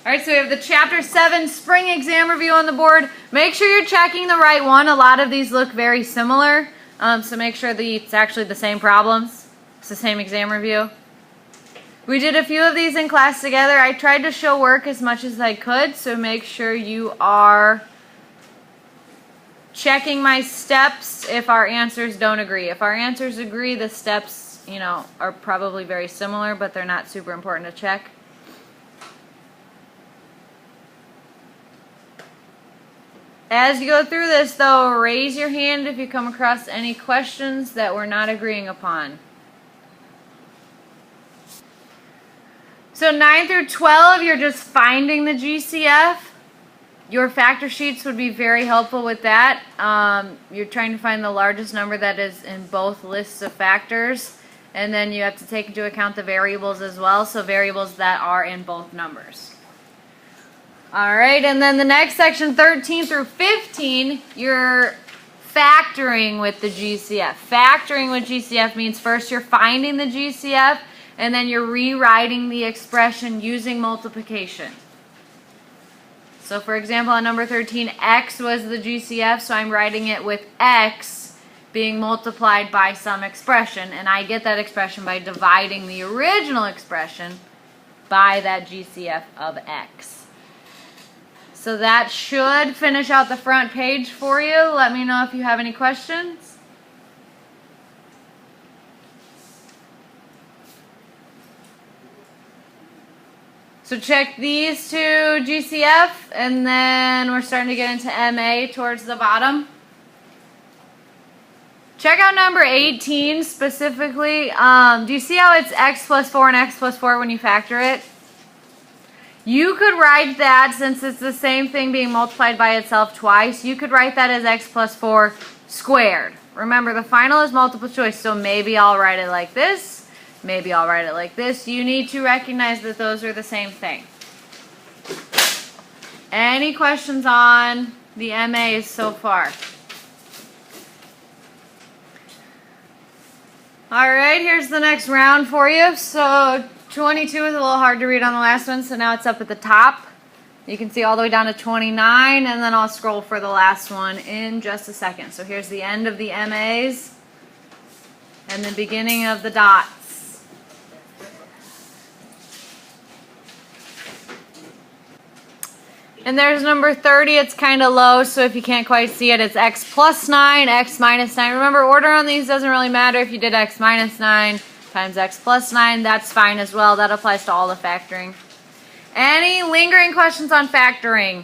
Alright, so we have the Chapter 7 Spring Exam Review on the board. Make sure you're checking the right one. A lot of these look very similar, so make sure that it's actually the same problems. It's the same exam review. We did a few of these in class together. I tried to show work as much as I could, so make sure you are checking my steps if our answers don't agree. If our answers agree, the steps, are probably very similar, but they're not super important to check. As you go through this, though, raise your hand if you come across any questions that we're not agreeing upon. So 9 through 12, you're just finding the GCF. Your factor sheets would be very helpful with that. You're trying to find the largest number that is in both lists of factors. And then you have to take into account the variables as well, so variables that are in both numbers. Alright, and then the next section, 13 through 15, you're factoring with the GCF. Factoring with GCF means first you're finding the GCF, and then you're rewriting the expression using multiplication. So for example, on number 13, x was the GCF, so I'm writing it with x being multiplied by some expression, and I get that expression by dividing the original expression by that GCF of x. So that should finish out the front page for you. Let me know if you have any questions. So check these two GCF, and then we're starting to get into MA towards the bottom. Check out number 18 specifically. Do you see how it's x plus 4 and x plus 4 when you factor it? You could write that, since it's the same thing being multiplied by itself twice, you could write that as x plus 4 squared. Remember, the final is multiple choice, so maybe I'll write it like this, maybe I'll write it like this. You need to recognize that those are the same thing. Any questions on the MAs so far? Alright, here's the next round for you. So 22 is a little hard to read on the last one, so now it's up at the top. You can see all the way down to 29, and then I'll scroll for the last one in just a second. So here's the end of the MAs and the beginning of the dots. And there's number 30. It's kind of low, so if you can't quite see it, it's x plus 9, x minus 9. Remember, order on these doesn't really matter. If you did x minus 9 times x plus 9, that's fine as well. That applies to all the factoring. Any lingering questions on factoring?